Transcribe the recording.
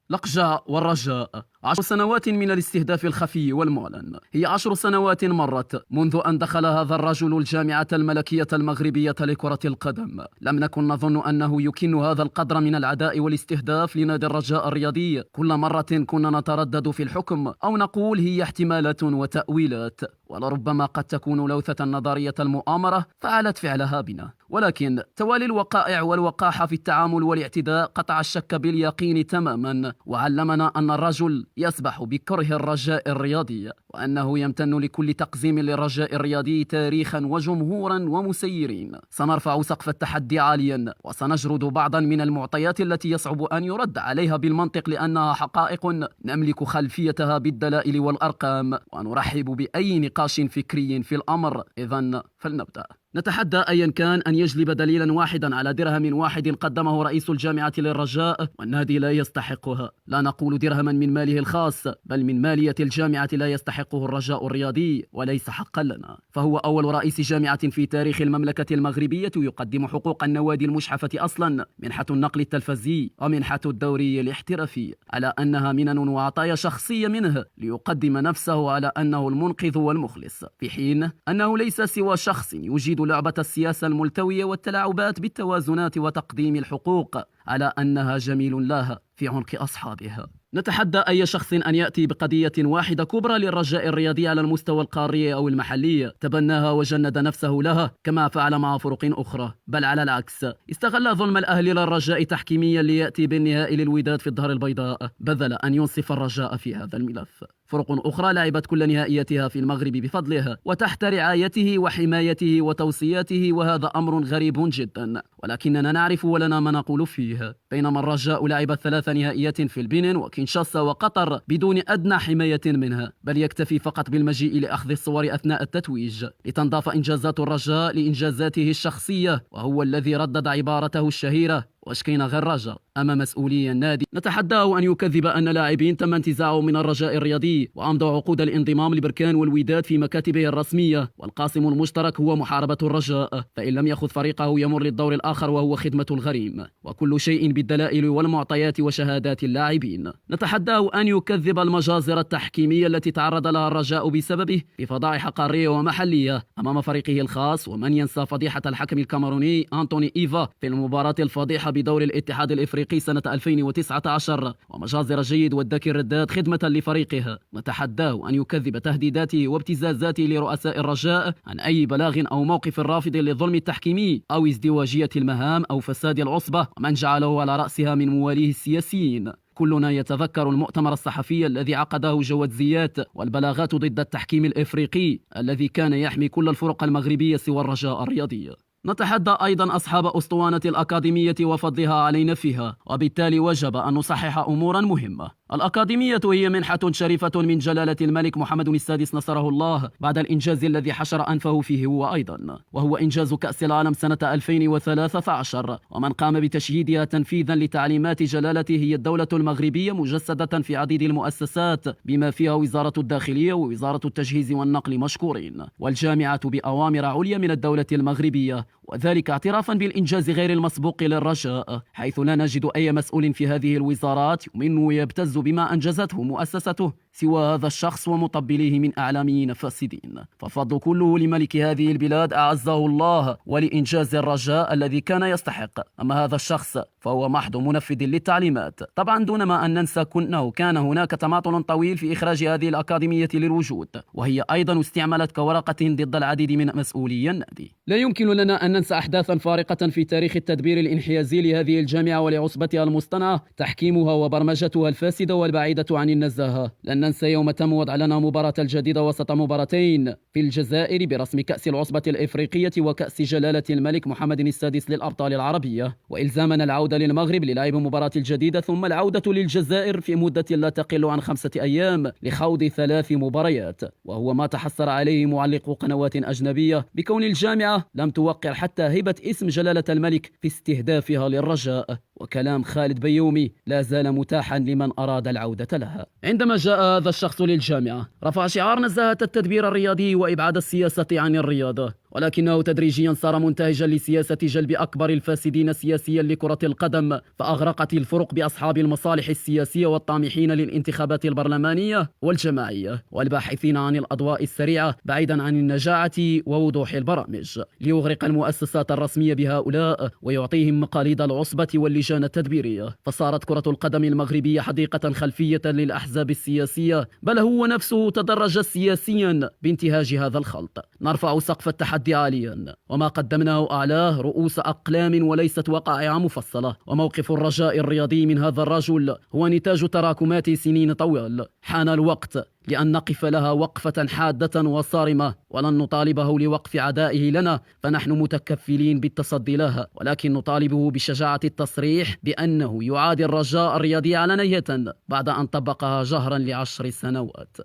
لقجع والرجاء. 10 سنوات من الاستهداف الخفي والمعلن. هي 10 سنوات مرت منذ أن دخل هذا الرجل الجامعة الملكية المغربية لكرة القدم. لم نكن نظن أنه يكن هذا القدر من العداء والاستهداف لنادي الرجاء الرياضي. كل مرة كنا نتردد في الحكم أو نقول هي احتمالات وتأويلات، ولربما قد تكون لوثة نظرية المؤامرة فعلت فعلها بنا. ولكن توالي الوقائع والوقاحة في التعامل والاعتداء قطع الشك باليقين تماما، وعلمنا أن الرجل يسبح بكره الرجاء الرياضي، وأنه يمتن لكل تقزيم للرجاء الرياضي تاريخا وجمهورا ومسيرين. سنرفع سقف التحدي عاليا، وسنجرد بعضا من المعطيات التي يصعب أن يرد عليها بالمنطق لأنها حقائق نملك خلفيتها بالدلائل والأرقام، ونرحب بأي نقاش فكري في الأمر. إذن فلنبدأ. نتحدى أيا كان أن يجلب دليلا واحدا على درهم واحد قدمه رئيس الجامعة للرجاء، والنادي لا يستحقها. لا نقول درهما من ماله الخاص، بل من مالية الجامعة لا يستحقه الرجاء الرياضي وليس حقا لنا. فهو أول رئيس جامعة في تاريخ المملكة المغربية يقدم حقوق النوادي المشحفة أصلا، منحة النقل التلفزي ومنحة الدوري الاحترافي، على أنها منن وعطايا شخصية منه ليقدم نفسه على أنه المنقذ والمخلص، في حين أنه ليس سوى شخص يجيد لعبة السياسة الملتوية والتلاعبات بالتوازنات وتقديم الحقوق على أنها جميل لها في عنق أصحابها. نتحدى أي شخص أن يأتي بقضية واحدة كبرى للرجاء الرياضي على المستوى القاري أو المحلي تبناها وجند نفسه لها كما فعل مع فرق أخرى، بل على العكس استغل ظلم الأهل للرجاء تحكيميا ليأتي بالنهائي للوداد في الظهر البيضاء، بدل أن ينصف الرجاء في هذا الملف. فرق أخرى لعبت كل نهائياتها في المغرب بفضلها وتحت رعايته وحمايته وتوصياته، وهذا أمر غريب جدا، ولكننا نعرف ولنا ما نقول فيه. بينما الرجاء لعبت 3 نهائيات في البنين وكينشاسا وقطر بدون أدنى حماية منها، بل يكتفي فقط بالمجيء لأخذ الصور أثناء التتويج لتنضاف إنجازات الرجاء لإنجازاته الشخصية، وهو الذي ردد عبارته الشهيرة: واشكينا غير رجاء أمام مسؤولي النادي. نتحداه أن يكذب أن لاعبين تم انتزاعهم من الرجاء الرياضي وأمضوا عقود الانضمام لبركان والوداد في مكاتبه الرسمية، والقاسم المشترك هو محاربة الرجاء، فإن لم يأخذ فريقه يمر للدور الآخر وهو خدمة الغريم، وكل شيء بالدلائل والمعطيات وشهادات اللاعبين. نتحداه أن يكذب المجازر التحكيمية التي تعرض لها الرجاء بسببه بفضائح قارية ومحلية أمام فريقه الخاص، ومن ينسى فضيحة الحكم الكاميروني أنتوني إيفا في المباراة الفضيحة بدور الاتحاد الإفريقي سنة 2019، ومجازر جيد والذكي الرداد خدمة لفريقها. نتحداه أن يكذب تهديداته وابتزازاته لرؤساء الرجاء عن أي بلاغ أو موقف رافض للظلم التحكيمي أو ازدواجية المهام أو فساد العصبة ومن جعله على رأسها من مواليه السياسيين. كلنا يتذكر المؤتمر الصحفي الذي عقده جواد زيات والبلاغات ضد التحكيم الإفريقي الذي كان يحمي كل الفرق المغربية سوى الرجاء الرياضي. نتحدى أيضا أصحاب أسطوانة الأكاديمية وفضلها علينا فيها، وبالتالي وجب أن نصحح أمورا مهمة. الأكاديمية هي منحة شريفة من جلالة الملك محمد السادس نصره الله بعد الإنجاز الذي حشر أنفه فيه هو أيضا، وهو إنجاز كأس العالم سنة 2013، ومن قام بتشييدها تنفيذا لتعليمات جلالته هي الدولة المغربية مجسدة في عديد المؤسسات بما فيها وزارة الداخلية ووزارة التجهيز والنقل مشكورين، والجامعة بأوامر عليا من الدولة المغربية، وذلك اعترافا بالإنجاز غير المسبوق للرجاء، حيث لا نجد أي مسؤول في هذه الوزارات يؤمن ويبتز بما أنجزته مؤسسته سوى هذا الشخص ومطبليه من أعلاميين فاسدين. فالفضل كله لملك هذه البلاد أعزه الله ولإنجاز الرجاء الذي كان يستحق، أما هذا الشخص فهو محض منفذ للتعليمات، طبعا دون ما أن ننسى أنه كان هناك تماطل طويل في إخراج هذه الأكاديمية للوجود، وهي أيضا استعملت كورقة ضد العديد من مسؤولي النادي. لا يمكن لنا أن ننسى أحداثا فارقة في تاريخ التدبير الانحيازي لهذه الجامعة ولعصبتها المصطنعة، تحكيمها وبرمجتها الفاسدة والبعيدة عن النزاهة. لن ننسى يوم تم وضع لنا مباراة الجديدة وسط مباراتين في الجزائر برسم كأس العصبة الإفريقية وكأس جلالة الملك محمد السادس للأبطال العربية، وإلزامنا العودة للمغرب للعب مباراة الجديدة ثم العودة للجزائر في مدة لا تقل عن 5 أيام لخوض 3 مباريات، وهو ما تحسر عليه معلق قنوات أجنبية بكون الجامعة لم توقع حتى هبة اسم جلالة الملك في استهدافها للرجاء. وكلام خالد بيومي لا زال متاحا لمن أراد العودة لها. عندما جاء هذا الشخص للجامعة رفع شعار نزاهة التدبير الرياضي وإبعاد السياسة عن الرياضة، ولكنه تدريجيا صار منتهجا لسياسة جلب أكبر الفاسدين سياسيا لكرة القدم، فأغرقت الفرق بأصحاب المصالح السياسية والطامحين للانتخابات البرلمانية والجماعية والباحثين عن الأضواء السريعة بعيدا عن النجاعة ووضوح البرامج، ليغرق المؤسسات الرسمية بهؤلاء ويعطيهم مقاليد العصبة واللجان التدبيرية. فصارت كرة القدم المغربية حديقة خلفية للأحزاب السياسية، بل هو نفسه تدرج سياسيا بانتهاج هذا الخلط. نرفع سقف التحدي عاليا، وما قدمناه أعلاه رؤوس أقلام وليست وقائع مفصلة. وموقف الرجاء الرياضي من هذا الرجل هو نتاج تراكمات سنين طوال. حان الوقت لأن نقف لها وقفة حادة وصارمة، ولن نطالبه لوقف عدائه لنا، فنحن متكفلين بالتصدي لها، ولكن نطالبه بشجاعة التصريح بأنه يعادي الرجاء الرياضي علنية بعد أن طبقها جهرا ل10 سنوات.